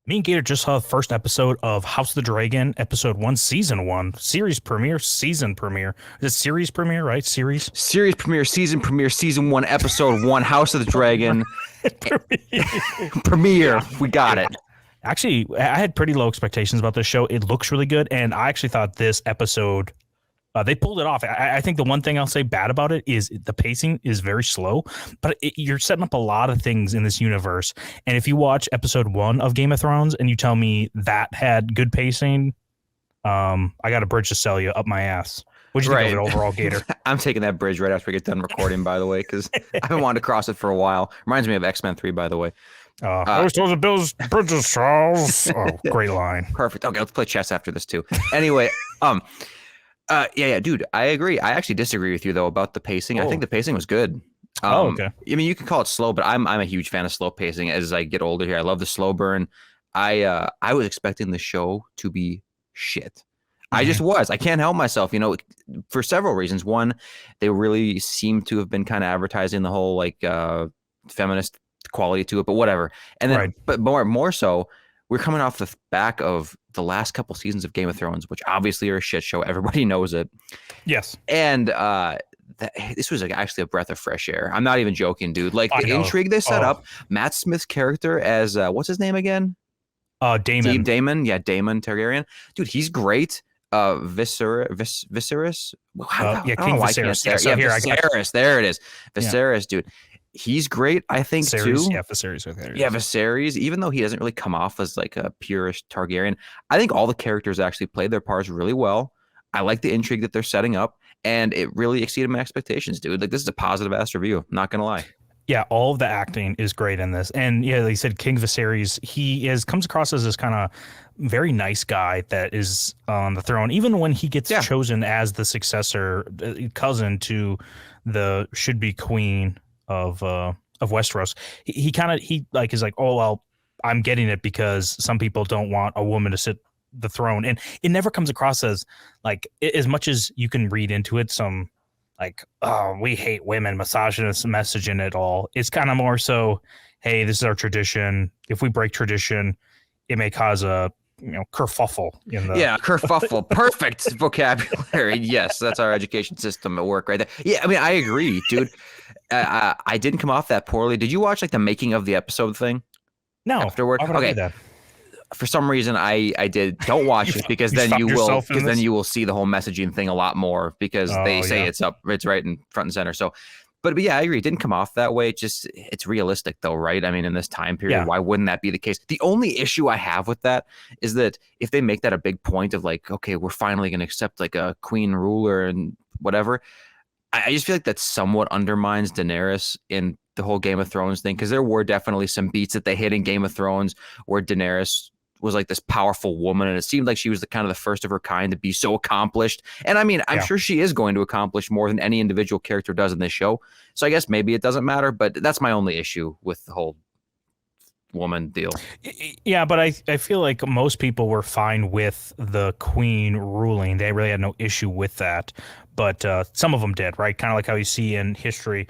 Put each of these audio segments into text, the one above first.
Me and Gator just saw the first episode of House of the Dragon, episode one, season one, series premiere, season premiere. Is it series premiere, right? Series? Series premiere, season 1, episode 1, House of the Dragon. Premiere. We got it. Actually, I had pretty low expectations about this show. It looks really good, and I actually thought this episode, they pulled it off. I think the one thing I'll say bad about it is the pacing is very slow, but you're setting up a lot of things in this universe. And if you watch episode 1 of Game of Thrones and you tell me that had good pacing, I got a bridge to sell you up my ass. What'd you think of it overall, Gator? I'm taking that bridge right after we get done recording, by the way, because I've been wanting to cross it for a while. Reminds me of X-Men 3, by the way. I was told to build bridges, Charles. Oh, great line. Perfect. Okay, let's play chess after this too. Anyway, yeah, dude, I agree. I actually disagree with you though about the pacing. I think the pacing was good. Okay. I mean, you can call it slow, but I'm a huge fan of slow pacing as I get older here. I love the slow burn. I was expecting the show to be shit. I just was. I can't help myself, for several reasons. One, they really seem to have been kind of advertising the whole feminist quality to it, but whatever. And then, but more so, we're coming off the back of the last couple seasons of Game of Thrones, which obviously are a shit show. Everybody knows it. Yes. And this was actually a breath of fresh air. I'm not even joking, dude. Like the intrigue they set up, Matt Smith's character as what's his name again? Daemon. Daemon. Yeah, Daemon Targaryen. Dude, he's great. Viserys. King Viserys. Viserys. There it is. Viserys, dude. He's great, I think, too. Yeah, Viserys with Heirs. Yeah, Viserys, even though he doesn't really come off as like a purist Targaryen, I think all the characters actually played their parts really well. I like the intrigue that they're setting up, and it really exceeded my expectations, dude. Like, this is a positive-ass review. Not going to lie. Yeah, all of the acting is great in this. And yeah, like you said, King Viserys, comes across as this kind of very nice guy that is on the throne. Even when he gets chosen as the successor, cousin to the should-be queen of Westeros, he is like, oh, well, I'm getting it because some people don't want a woman to sit the throne. And it never comes across as like, as much as you can read into it, some like, oh, we hate women, misogynist message in it all. It's kind of more so, hey, this is our tradition. If we break tradition, it may cause a kerfuffle in the kerfuffle. Perfect vocabulary. Yes, that's our education system at work right there. Yeah, I mean, I agree, dude. I didn't come off that poorly. Did you watch like the making of the episode thing? No. Afterward, okay. For some reason, I did. Don't watch it because then you will see the whole messaging thing a lot more because they say it's right in front and center. So, but yeah, I agree. It didn't come off that way. It's realistic though, right? I mean, in this time period, why wouldn't that be the case? The only issue I have with that is that if they make that a big point of like, okay, we're finally going to accept like a queen ruler and whatever, I just feel like that somewhat undermines Daenerys in the whole Game of Thrones thing, because there were definitely some beats that they hit in Game of Thrones where Daenerys was like this powerful woman, and it seemed like she was the kind of the first of her kind to be so accomplished. And I mean, I'm sure she is going to accomplish more than any individual character does in this show. So I guess maybe it doesn't matter, but that's my only issue with the whole woman deal. Yeah, but I feel like most people were fine with the queen ruling. They really had no issue with that. But some of them did, right? Kind of like how you see in history,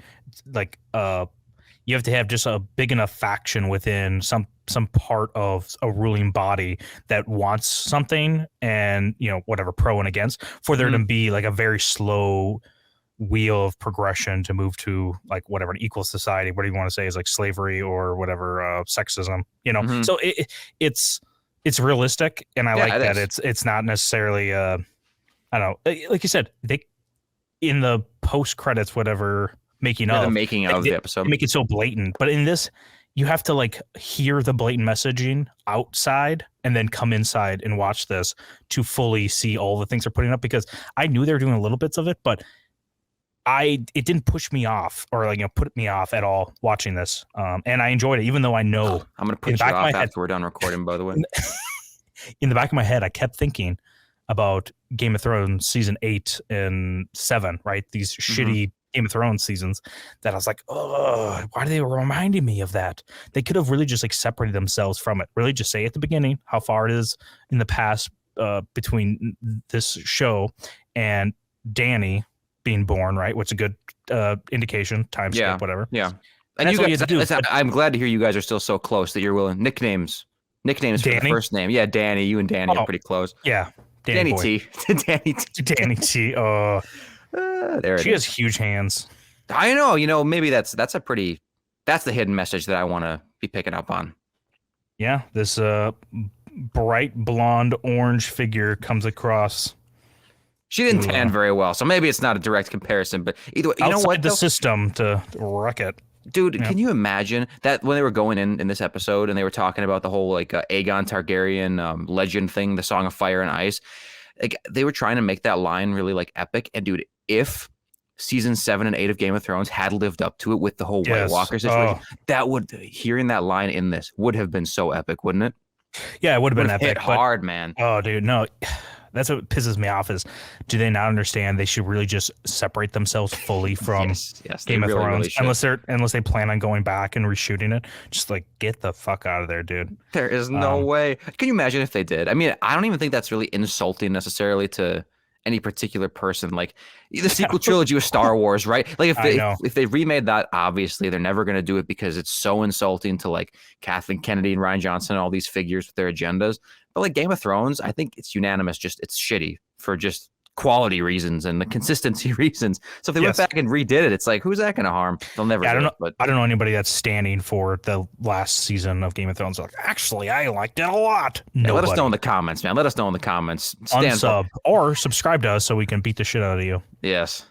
like you have to have just a big enough faction within some part of a ruling body that wants something, and whatever, pro and against, for there to be like a very slow wheel of progression to move to like whatever, an equal society. What do you want to say is like slavery or whatever, sexism, So it's realistic, and I like that it's not necessarily I don't know, like you said, they in the post credits, whatever, making of the episode, make it so blatant. But in this, you have to like hear the blatant messaging outside and then come inside and watch this to fully see all the things they're putting up, because I knew they were doing little bits of it, but it didn't push me off or like put me off at all watching this. And I enjoyed it, even though I know I'm gonna put you off after we're done recording, by the way. In the back of my head, I kept thinking about Game of Thrones season 8 and 7, right? These shitty Game of Thrones seasons that I was like, oh, why are they reminding me of that? They could have really just like separated themselves from it. Really just say at the beginning how far it is in the past between this show and Dany being born, right? Which is a good indication, time skip, whatever. Yeah. And you guys, I'm glad to hear you guys are still so close that you're willing. Nicknames. Nicknames for the Danny? first name. Yeah, Danny. You and Danny are pretty close. Yeah. Danny boy. T. Danny T. Danny T. There it she is. has huge hands. I know. You know, maybe that's the hidden message that I want to be picking up on. Yeah, this bright blonde orange figure comes across. She didn't tan very well, so maybe it's not a direct comparison. But either way, you know what? The system to wreck it. Dude, can you imagine that when they were going in this episode and they were talking about the whole like Aegon Targaryen legend thing, the Song of Fire and Ice, like they were trying to make that line really like epic. And dude, if season 7 and 8 of Game of Thrones had lived up to it with the whole White Walker situation, hearing that line in this would have been so epic, wouldn't it? Yeah, it would have been epic. Hit hard, man. Oh, dude, no. That's what pisses me off is, do they not understand they should really just separate themselves fully from Game of Thrones? Really unless they plan on going back and reshooting it. Just like get the fuck out of there, dude. There is no way. Can you imagine if they did? I mean, I don't even think that's really insulting necessarily to any particular person. Like the sequel trilogy of Star Wars, right? Like if they remade that, obviously they're never going to do it because it's so insulting to like Kathleen Kennedy and Rian Johnson and all these figures with their agendas. But like Game of Thrones, I think it's unanimous. Just it's shitty for just quality reasons and the consistency reasons. So if they went back and redid it, it's like, who's that going to harm? They'll never. I don't know. But I don't know anybody that's standing for the last season of Game of Thrones. Like, actually, I liked it a lot. Yeah, let us know in the comments, man. Let us know in the comments. Unsub or subscribe to us so we can beat the shit out of you. Yes.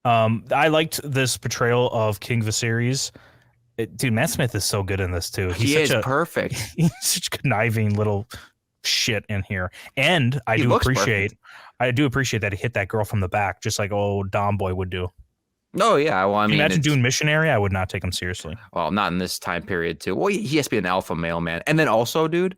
I liked this portrayal of King Viserys. Dude, Matt Smith is so good in this too. He is perfect. He's such a conniving little shit in here, and I do appreciate that he hit that girl from the back, just like old Dom Boy would do. Oh yeah, well I mean, imagine doing missionary. I would not take him seriously. Well, not in this time period too. Well, he has to be an alpha male, man, and then also, dude,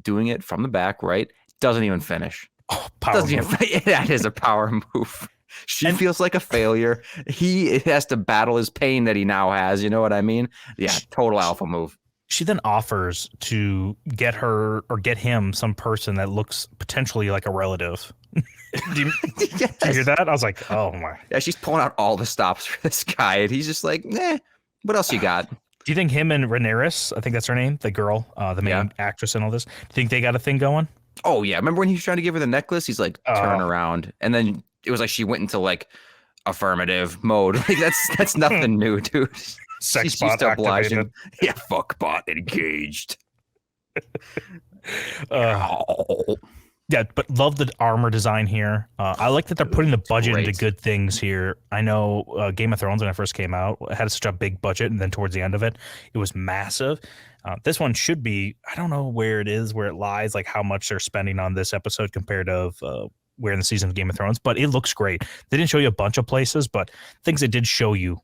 doing it from the back, right? Doesn't even finish. Oh, power move. That is a power move. She feels like a failure. He has to battle his pain that he now has. You know what I mean? Yeah, total alpha move. She then offers to get her or get him some person that looks potentially like a relative. Did you hear that? I was like, oh my. Yeah, she's pulling out all the stops for this guy. And he's just like, what else you got? Do you think him and Rhaenyra, I think that's her name, the girl, the main actress and all this, do you think they got a thing going? Oh, yeah. Remember when he was trying to give her the necklace? He's like, turn around. And then it was like she went into like affirmative mode. Like that's nothing new, dude. Sex bot activated. Yeah, fuck bot engaged. Yeah, but love the armor design here. I like that they're putting the budget into good things here. I know Game of Thrones when it first came out had such a big budget, and then towards the end of it, it was massive. This one should be, I don't know where it lies, like how much they're spending on this episode compared to where in the season of Game of Thrones, but it looks great. They didn't show you a bunch of places, but things it did show you.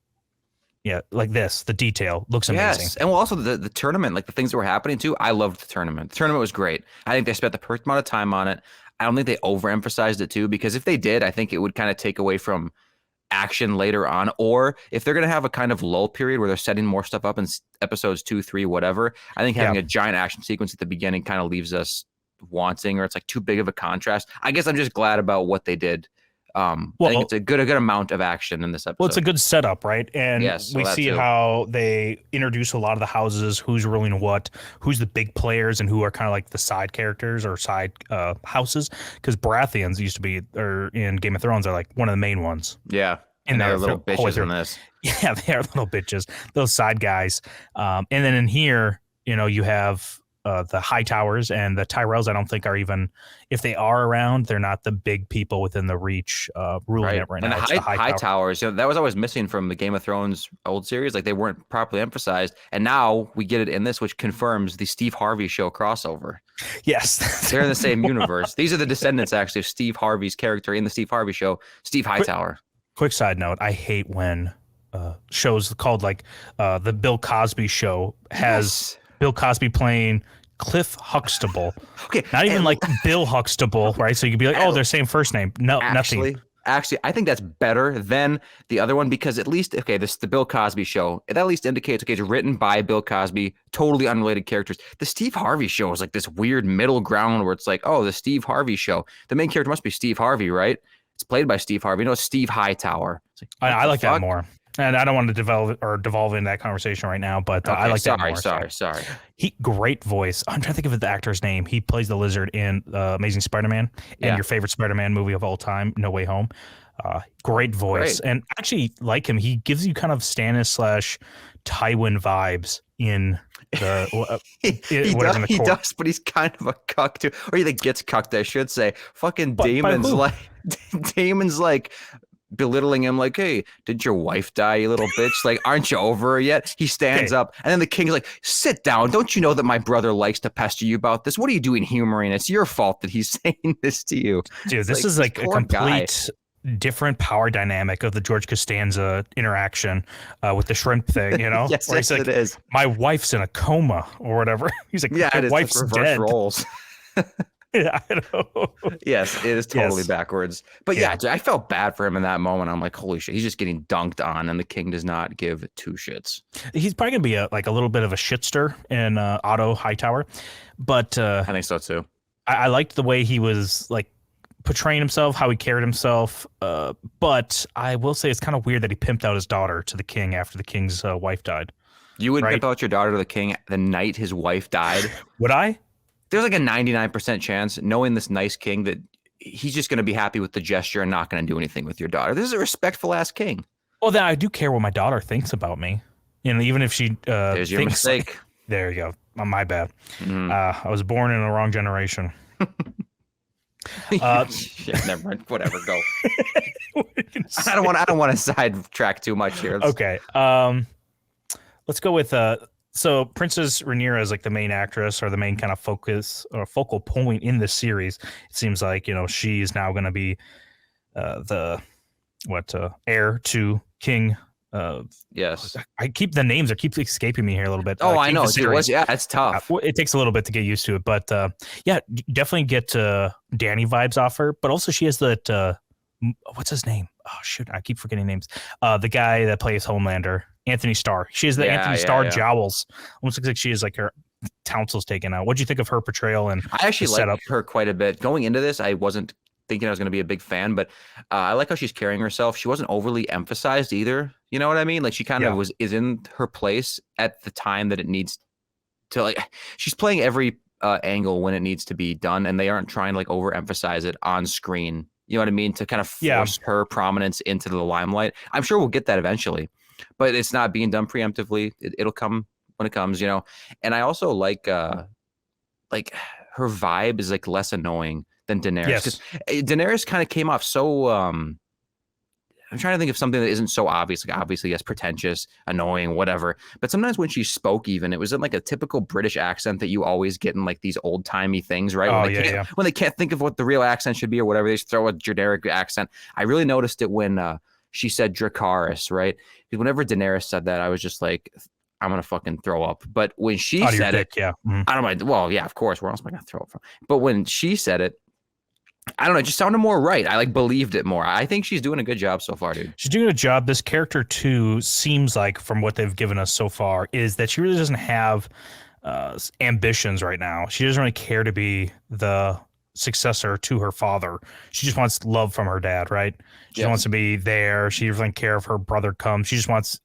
Yeah, like this, the detail looks amazing. Yes, and well, also the tournament, like the things that were happening too. I loved the tournament. The tournament was great. I think they spent the perfect amount of time on it. I don't think they overemphasized it too, because if they did, I think it would kind of take away from action later on. Or if they're going to have a kind of lull period where they're setting more stuff up in episodes 2, 3, whatever, I think having a giant action sequence at the beginning kind of leaves us wanting, or it's like too big of a contrast. I guess I'm just glad about what they did. I think it's a good amount of action in this episode. Well, it's a good setup, right? And we see how they introduce a lot of the houses, who's ruling what, who's the big players, and who are kind of like the side characters or side houses. Because Baratheons used to be, or in Game of Thrones, are like one of the main ones. Yeah, and they're little bitches in this. Yeah, they are little bitches. Those side guys. And then in here, you have the high towers and the Tyrells. I don't think are even, if they are around, they're not the big people within the reach ruling it right now. And the high towers, that was always missing from the Game of Thrones old series. Like they weren't properly emphasized, and now we get it in this, which confirms the Steve Harvey show crossover. Yes, they're in the same universe. These are the descendants actually of Steve Harvey's character in the Steve Harvey show, Steve Hightower. Quick side note: I hate when shows called like the Bill Cosby show has Bill Cosby playing Cliff Huxtable. Okay. Not even like Bill Huxtable, right? So you could be like, oh, they're same first name. No, nothing. Actually, I think that's better than the other one, because at least, the Bill Cosby show, it at least indicates, it's written by Bill Cosby, totally unrelated characters. The Steve Harvey show is like this weird middle ground where it's like, oh, the Steve Harvey show. The main character must be Steve Harvey, right? It's played by Steve Harvey. No, it's Steve Hightower. Like, I like that more. And I don't want to devolve into that conversation right now, but Okay, I like that sorry, more. sorry. Great voice. I'm trying to think of the actor's name. He plays the Lizard in Amazing Spider-Man and your favorite Spider-Man movie of all time, No Way Home. Great voice, and actually like him. He gives you kind of Stannis / Tywin vibes in the he does, but he's kind of a cuck too, or he like gets cucked, I should say. Fucking Daemon's like belittling him, like, hey, did your wife die, you little bitch? Like, aren't you over her yet? He stands up, and then the king's like, sit down. Don't you know that my brother likes to pester you about this? What are you doing humoring? It's your fault that he's saying this to you. Dude, this is like a complete different power dynamic of the George Costanza interaction with the shrimp thing, you know? Yes, like, it is. My wife's in a coma or whatever. He's like, yeah, my wife's dead. Roles. Yeah, I know. Yes, it is totally backwards. But yeah, I felt bad for him in that moment. I'm like, holy shit, he's just getting dunked on, and the king does not give two shits. He's probably gonna be a little bit of a shitster in Otto Hightower, but I think so too. I liked the way he was like portraying himself, how he carried himself. But I will say it's kind of weird that he pimped out his daughter to the king after the king's wife died. You would pimp out your daughter to the king the night his wife died? Would I? There's like a 99% chance, knowing this nice king, that he's just going to be happy with the gesture and not going to do anything with your daughter. This is a respectful ass king. Well, then I do care what my daughter thinks about me. You know, even if she there's your mistake. There you go. My bad. I was born in the wrong generation. Yeah, never mind. Whatever. Go. I don't want to sidetrack too much here. Okay. Let's go with so Princess Rhaenyra is like the main actress or the main kind of focus or focal point in this series. It seems like, you know, she is now going to be the heir to King. Yes. I keep the names keep escaping me here a little bit. Oh, I know. It's tough. It takes a little bit to get used to it, but yeah, definitely get Dany vibes off her. But also she has that what's his name? Oh shoot, I keep forgetting names. The guy that plays Homelander. Anthony Starr. She has the Anthony Starr jowls. Almost looks like she is like her tonsil's taken out. What do you think of her portrayal? And I actually like her quite a bit. Going into this, I wasn't thinking I was going to be a big fan, but I like how she's carrying herself. She wasn't overly emphasized either. You know what I mean? Like she kind of is in her place at the time that it needs to. Like she's playing every angle when it needs to be done, and they aren't trying to like overemphasize it on screen. You know what I mean? To kind of force her prominence into the limelight. I'm sure we'll get that eventually. But it's not being done preemptively. It'll come when it comes, you know. And I also like her vibe is like less annoying than Daenerys. Yes. Daenerys kind of came off so I'm trying to think of something that isn't so obvious. Like obviously, yes, pretentious, annoying, whatever. But sometimes when she spoke, even it was in like a typical British accent that you always get in like these old timey things, right? When they can't think of what the real accent should be or whatever, they just throw a generic accent. I really noticed it when she said Dracarys, right? Because whenever Daenerys said that, I was just like, I'm gonna fucking throw up. But when she said it, I don't mind. Well, yeah, of course. Where else am I gonna throw up from? But when she said it, I don't know. It just sounded more right. I like believed it more. I think she's doing a good job so far, dude. She's doing a job. This character too seems like, from what they've given us so far, is that she really doesn't have ambitions right now. She doesn't really care to be the successor to her father. She just wants love from her dad, right? She wants to be there. She doesn't care if her brother comes. She just wants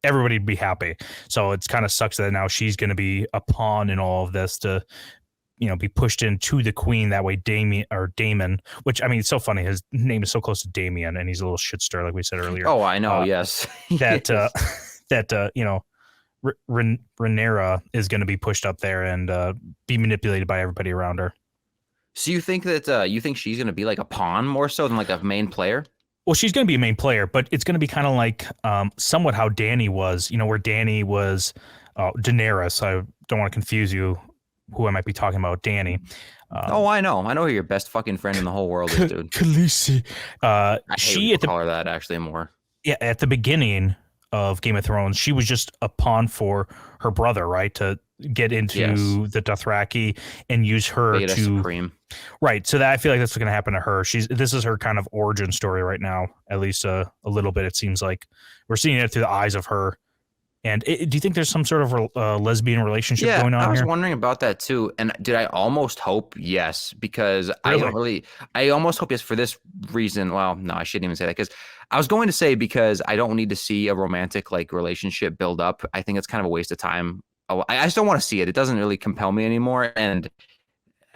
everybody to be happy. So it's kind of sucks that now she's going to be a pawn in all of this to, you know, be pushed into the queen. That way Daemon, which I mean, it's so funny. His name is so close to Damien, and he's a little shitster, like we said earlier. Oh, I know. Yes. That you know, Rhaenyra is going to be pushed up there and be manipulated by everybody around her. So you think that you think she's going to be like a pawn more so than like a main player? Well, she's going to be a main player, but it's going to be kind of like somewhat how Dany was, you know, where Dany was Daenerys. I don't want to confuse you who I might be talking about, Dany. I know who your best fucking friend in the whole world is, dude. Khaleesi. I hate call her that actually more. Yeah, at the beginning of Game of Thrones, she was just a pawn for her brother, right? To get into the Dothraki and use her to supreme. Right. So that I feel like that's what's going to happen to her. This is her kind of origin story right now, at least a little bit. It seems like we're seeing it through the eyes of her And do you think there's some sort of lesbian relationship going on I was here? wondering about that too. And did I almost hope yes, because Really? I almost hope yes for this reason. Well, no, I shouldn't even say that, because I was going to say, because I don't need to see a romantic like relationship build up. I think it's kind of a waste of time. I just don't want to see it. It doesn't really compel me anymore.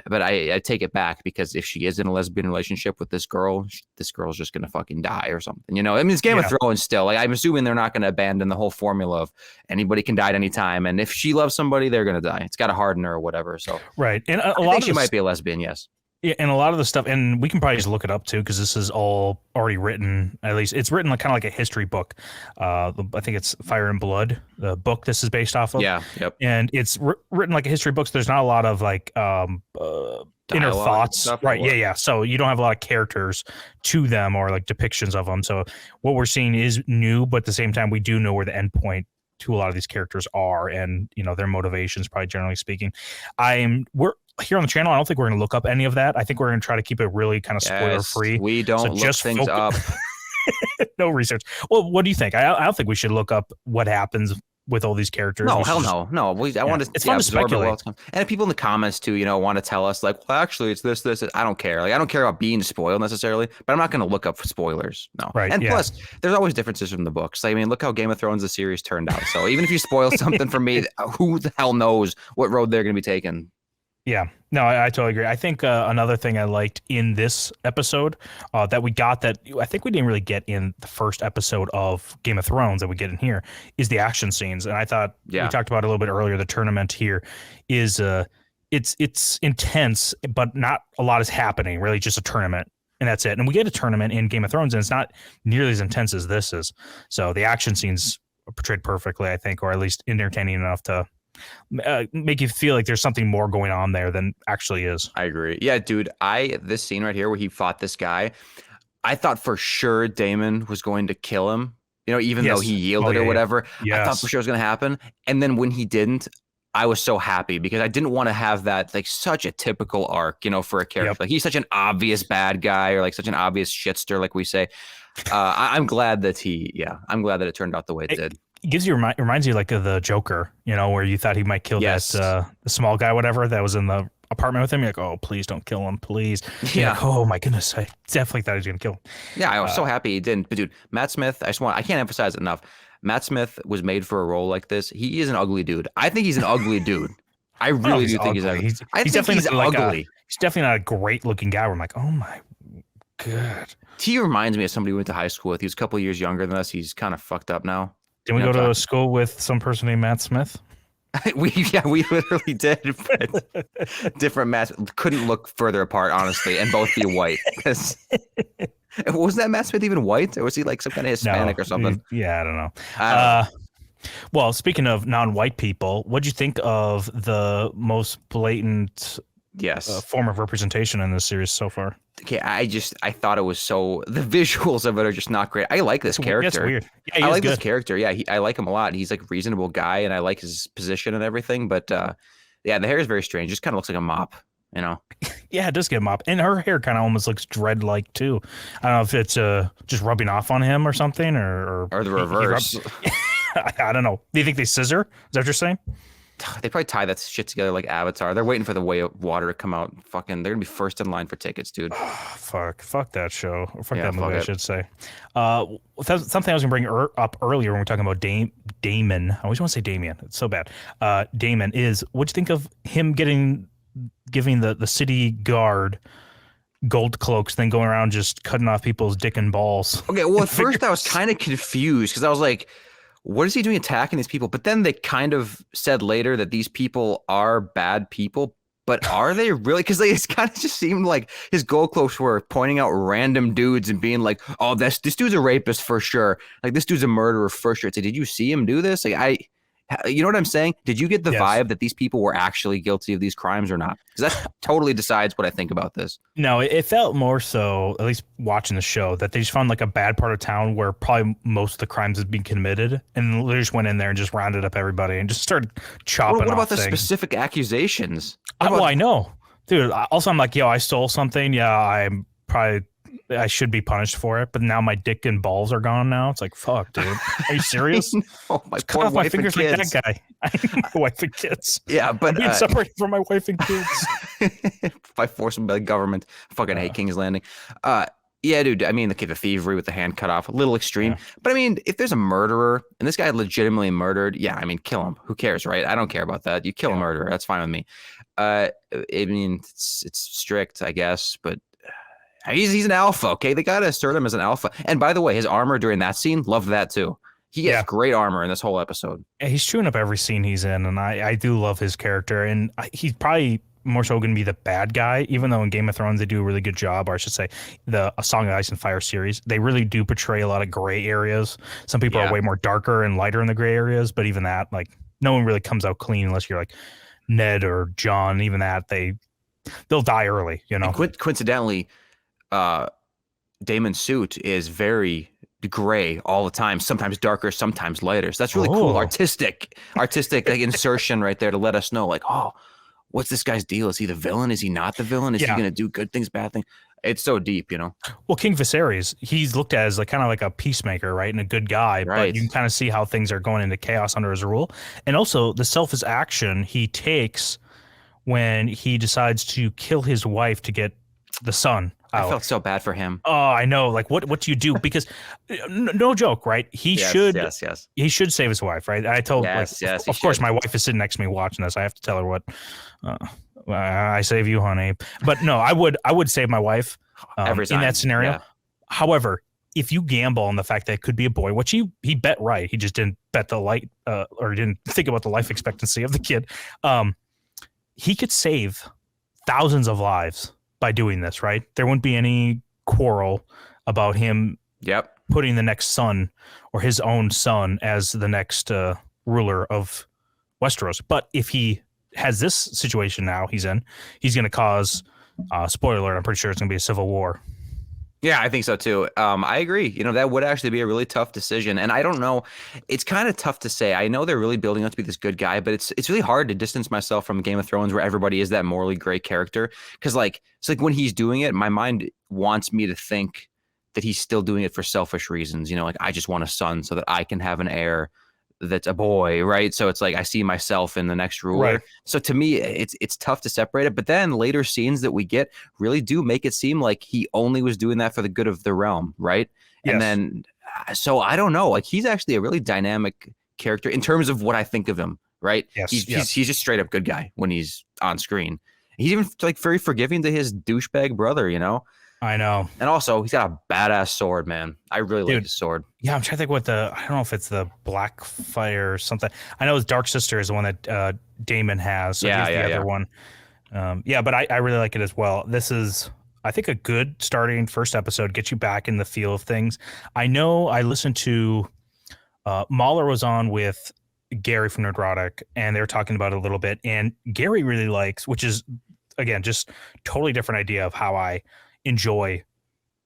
But I take it back, because if she is in a lesbian relationship with this girl's just gonna fucking die or something. You know, I mean, it's Game of Thrones still. Like, I'm assuming they're not gonna abandon the whole formula of anybody can die at any time, and if she loves somebody, they're gonna die. It's got to harden her or whatever. So Right, and I think she might be a lesbian. Yes. Yeah, and a lot of the stuff, and we can probably just look it up too, because this is all already written. At least it's written like kind of like a history book. I think it's Fire and Blood, the book this is based off of. Yeah. Yep. And it's written like a history book. So there's not a lot of like inner thoughts, right? Yeah. So you don't have a lot of characters to them or like depictions of them. So what we're seeing is new, but at the same time, we do know where the end point to a lot of these characters are, and their motivations, probably generally speaking. We're here on the channel. I don't think we're going to look up any of that. I think we're going to try to keep it really kind of spoiler free. We don't look things up. No research. Well, what do you think? I don't think we should look up what happens with all these characters. No, hell no. I want to. It's fun to speculate. And people in the comments too, want to tell us like, well, actually, it's this. I don't care. Like, I don't care about being spoiled necessarily, but I'm not going to look up for spoilers. No. Right. And plus, there's always differences from the books. I mean, look how Game of Thrones the series turned out. So even if you spoil something for me, who the hell knows what road they're going to be taking? Yeah, no, I totally agree. I think another thing I liked in this episode that we got that I think we didn't really get in the first episode of Game of Thrones that we get in here is the action scenes. And I thought we talked about it a little bit earlier. The tournament here is it's intense, but not a lot is happening. Really, just a tournament, and that's it. And we get a tournament in Game of Thrones, and it's not nearly as intense as this is. So the action scenes are portrayed perfectly, I think, or at least entertaining enough to make you feel like there's something more going on there than actually is. I agree. Yeah, dude. This scene right here where he fought this guy, I thought for sure Daemon was going to kill him. Even though he yielded or whatever, I thought for sure it was going to happen. And then when he didn't, I was so happy, because I didn't want to have that like such a typical arc, for a character. Like, he's such an obvious bad guy, or like such an obvious shitster, like we say. I'm glad that I'm glad that it turned out the way it did. It gives you reminds you like of the Joker, where you thought he might kill that the small guy, whatever, that was in the apartment with him. You're like, oh, please don't kill him, please. You're like, oh my goodness, I definitely thought he was gonna kill him. Yeah, I was so happy he didn't. But dude, Matt Smith, I can't emphasize it enough. Matt Smith was made for a role like this. He is an ugly dude. I think he's an ugly dude. I really do think he's ugly. He's definitely ugly. He's definitely not a great looking guy where I'm like, oh my god. He reminds me of somebody we went to high school with. He was a couple of years younger than us. He's kind of fucked up now. Didn't we go to a school with some person named Matt Smith? we literally did. But different Matts. Couldn't look further apart, honestly, and both be white. Was that Matt Smith even white, or was he like some kind of Hispanic or something? Yeah, I don't know. Well, speaking of non-white people, what'd you think of the most blatant form of representation in this series so far? Okay, I thought it was the visuals of it are just not great. I like this character. That's weird. Yeah, I like this character. Yeah, I like him a lot. He's like a reasonable guy, and I like his position and everything. But the hair is very strange. It just kind of looks like a mop, Yeah, it does get a mop, and her hair kind of almost looks dread-like too. I don't know if it's just rubbing off on him or something, or the reverse. I don't know. Do you think they scissor? Is that what you're saying? They probably tie that shit together like Avatar. They're waiting for the way of water to come out. Fucking, they're gonna be first in line for tickets, dude. Fuck that show. Or fuck that movie, I should say. Something I was gonna bring up earlier when we were talking about Daemon. I always want to say Damien. It's so bad. Daemon is. What'd you think of him giving the city guard gold cloaks, then going around just cutting off people's dick and balls? Okay, well, at first I was kind of confused, because I was like, what is he doing attacking these people? But then they kind of said later that these people are bad people. But are they really? Because it kind of just seemed like his gold cloaks were pointing out random dudes and being like, oh, this dude's a rapist for sure. Like, this dude's a murderer for sure. It's like, did you see him do this? Like, you know what I'm saying? Did you get the vibe that these people were actually guilty of these crimes or not? Because that totally decides what I think about this. No, it felt more so, at least watching the show, that they just found like a bad part of town where probably most of the crimes had been committed, and they just went in there and just rounded up everybody and just started chopping off. What about the specific accusations? I know. Dude, also I'm like, yo, I stole something. Yeah, I'm probably I should be punished for it, but now my dick and balls are gone now. It's like, fuck, dude. Are you serious? Oh, my Just poor cut off my wife fingers and like kids. that guy. My wife and kids. Yeah, but I'm being separated from my wife and kids. By force by the government. I fucking hate King's Landing. Yeah, dude. I mean, the thievery with the hand cut off, a little extreme. Yeah. But I mean, if there's a murderer and this guy legitimately murdered, yeah, I mean, kill him. Who cares, right? I don't care about that. You kill a murderer, that's fine with me. I mean, it's strict, I guess, but he's an alpha. Okay, they gotta assert him as an alpha. And by the way, his armor during that scene, loved that too. He has great armor in this whole episode. Yeah, he's chewing up every scene he's in, and I do love his character. And he's probably more so going to be the bad guy, even though in Game of Thrones they do a really good job, or I should say A Song of Ice and Fire series, they really do portray a lot of gray areas. Some people are way more darker and lighter in the gray areas, but even that, like, no one really comes out clean unless you're like Ned or Jon. Even that, they'll die early, you know. And coincidentally, Daemon's suit is very gray all the time, sometimes darker, sometimes lighter. So that's really cool. Artistic like insertion right there to let us know, like, oh, what's this guy's deal? Is he the villain? Is he not the villain? Is he going to do good things, bad things? It's so deep, you know? Well, King Viserys, he's looked at as like kind of like a peacemaker, right? And a good guy, but you can kind of see how things are going into chaos under his rule. And also the selfish action he takes when he decides to kill his wife to get the son out. I felt so bad for him. Oh, I know. Like, what do you do? Because no joke, right? He should save his wife, right? I told, of course, my wife is sitting next to me watching this. I have to tell her what I save you, honey. But no, I would save my wife every time in that scenario. Yeah. However, if you gamble on the fact that it could be a boy, which he bet right, he just didn't bet the light or didn't think about the life expectancy of the kid. He could save thousands of lives by doing this, right? There wouldn't be any quarrel about him putting the next son or his own son as the next ruler of Westeros. But if he has this situation now he's going to cause, spoiler alert, I'm pretty sure it's going to be a civil war. Yeah, I think so too. I agree. You know, that would actually be a really tough decision. And I don't know, it's kind of tough to say. I know they're really building up to be this good guy, but it's really hard to distance myself from Game of Thrones where everybody is that morally gray character. Because it's like when he's doing it, my mind wants me to think that he's still doing it for selfish reasons. You know, like, I just want a son so that I can have an heir that's a boy, right? So it's like I see myself in the next ruler. Right. So to me, it's tough to separate it. But then later scenes that we get really do make it seem like he only was doing that for the good of the realm, right? Yes. And then, so I don't know. Like, he's actually a really dynamic character in terms of what I think of him, right? Yes. He's just straight up good guy when he's on screen. He's even like very forgiving to his douchebag brother, you know? I know. And also, he's got a badass sword, man. I really like his sword. Yeah, I'm trying to think what I don't know if it's the Black Fire or something. I know his Dark Sister is the one that Daemon has. So he's the other one. But I really like it as well. This is, I think, a good starting first episode. Get you back in the feel of things. I know I listened to, Mahler was on with Gary from Nerdrotic, and they were talking about it a little bit. And Gary really likes, which is, again, just totally different idea of how I enjoy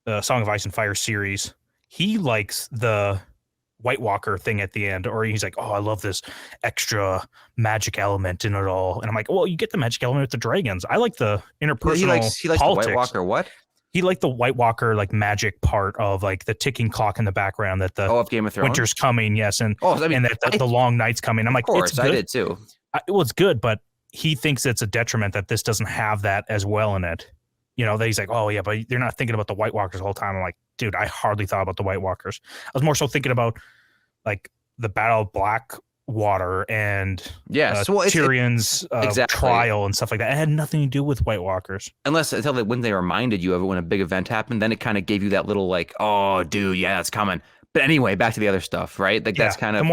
the Song of Ice and Fire series. He likes the White Walker thing at the end, or he's like, oh, I love this extra magic element in it all. And I'm like, well, you get the magic element with the dragons. I like the interpersonal he likes politics. The White Walker what? He liked the White Walker, like, magic part of, like, the ticking clock in the background that the of Game of Thrones? Winter's coming, yes, and that the long night's coming. I'm like, of course, it's good. I did too. Well, it's good, but he thinks it's a detriment that this doesn't have that as well in it. You know, that he's like, oh, yeah, but they're not thinking about the White Walkers the whole time. I'm like, dude, I hardly thought about the White Walkers. I was more so thinking about, like, the Battle of Blackwater and Tyrion's trial and stuff like that. It had nothing to do with White Walkers. Until when they reminded you of it when a big event happened, then it kind of gave you that little, like, oh, dude, yeah, that's coming. But anyway, back to the other stuff, right? Like, that's kind of...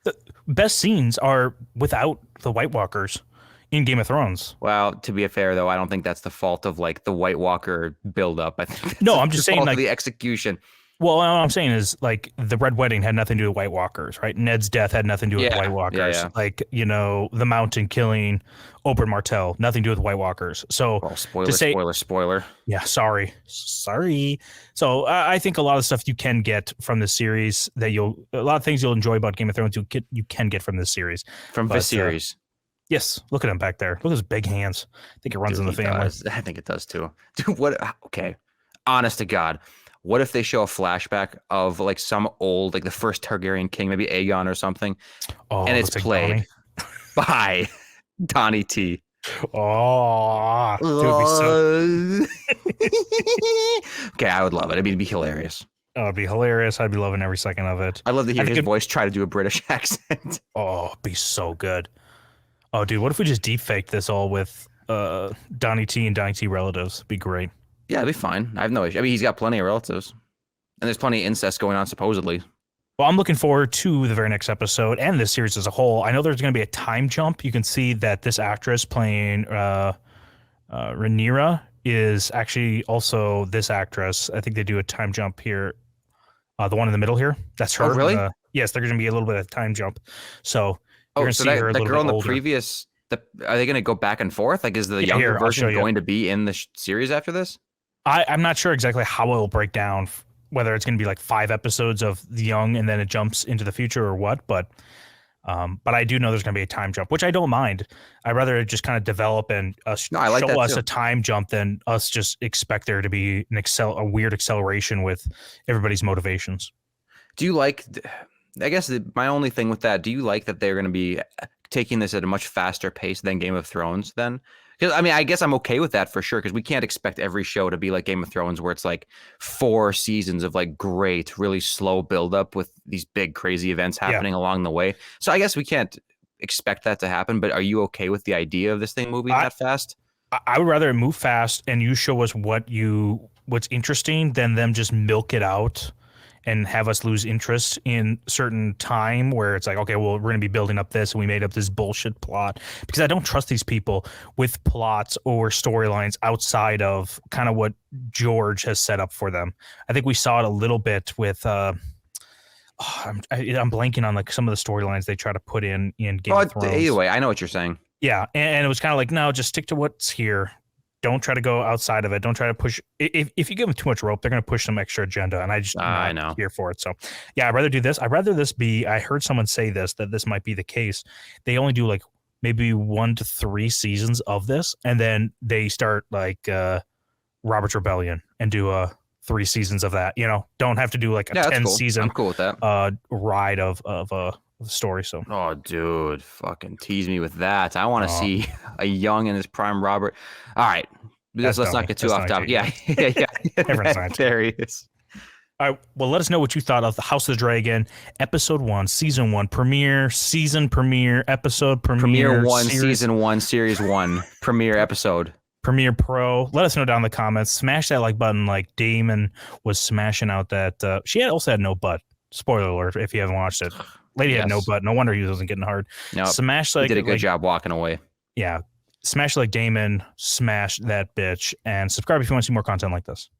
The best scenes are without the White Walkers in Game of Thrones. Well, to be fair, though, I don't think that's the fault of, like, the White Walker buildup. I think I'm just saying, like, the execution. Well, what I'm saying is, like, the Red Wedding had nothing to do with White Walkers, right? Ned's death had nothing to do with White Walkers. Yeah. Like, you know, the Mountain killing Oberyn Martell, nothing to do with White Walkers. So, spoiler. Yeah, sorry. So, I think a lot of stuff you can get from this series a lot of things you'll enjoy about Game of Thrones you can get from this series. From Viserys. Yes, look at him back there. Look at his big hands. I think it runs in the family. I think it does too. Dude, what? Okay. honest to God, what if they show a flashback of like some old, like the first Targaryen king, maybe Aegon or something, and it's played by Donnie T. Oh, dude, so... Okay, I would love it. I mean, it'd be hilarious. Oh, it'd be hilarious. I'd be loving every second of it. I'd love to hear his voice try to do a British accent. Oh, it'd be so good. Oh, dude, what if we just deep fake this all with Donnie T and Donnie T relatives? It'd be great. Yeah, it'd be fine. I have no issue. I mean, he's got plenty of relatives. And there's plenty of incest going on, supposedly. Well, I'm looking forward to the very next episode and this series as a whole. I know there's going to be a time jump. You can see that this actress playing Rhaenyra is actually also this actress. I think they do a time jump here. The one in the middle here, that's her. Oh, really? Yes, there's going to be a little bit of time jump. So you're going to so see her a that little girl bit in the older. previous... are they going to go back and forth? Like, is the younger version going to be in the series after this? I'm not sure exactly how it will break down, whether it's going to be like 5 episodes of the young and then it jumps into the future or what. But I do know there's going to be a time jump, which I don't mind. I'd rather just kind of develop and show us a time jump than us just expect there to be a weird acceleration with everybody's motivations. Do you like... I guess my only thing with that, do you like that they're going to be taking this at a much faster pace than Game of Thrones then? Because, I mean, I guess I'm okay with that for sure, because we can't expect every show to be like Game of Thrones where it's like 4 seasons of like great, really slow buildup with these big, crazy events happening along the way. So I guess we can't expect that to happen, but are you okay with the idea of this thing moving that fast? I would rather it move fast and you show us what's interesting than them just milk it out and have us lose interest in certain time where it's like, okay, well, we're going to be building up this and we made up this bullshit plot, because I don't trust these people with plots or storylines outside of kind of what George has set up for them. I think we saw it a little bit with, I'm blanking on like some of the storylines they try to put in Game of Thrones. Either way, I know what you're saying. Yeah. And it was kind of like, no, just stick to what's here. Don't try to go outside of it. Don't try to push. If you give them too much rope, they're going to push some extra agenda, and I'm not here for it. So, yeah, I'd rather do this. I'd rather this be. I heard someone say that this might be the case. They only do like maybe 1 to 3 seasons of this, and then they start like Robert's Rebellion and do 3 seasons of that. You know, don't have to do like a 10-season. I'm cool with that. Ride of the story. So, oh, dude, fucking tease me with that. I want to see a young in his prime Robert. All right, let's not get too off topic. Yeah. There he is. All right, well, let us know what you thought of the House of the Dragon, episode 1, season 1, premiere, episode, premiere 1, season 1, series 1, premiere episode. Premiere Pro. Let us know down in the comments. Smash that like button like Daemon was smashing out that. She also had no butt. Spoiler alert if you haven't watched it. Lady had no butt. No wonder he wasn't getting hard. No, smash he did a good job walking away. Yeah. Smash like Daemon. Smash that bitch. And subscribe if you want to see more content like this.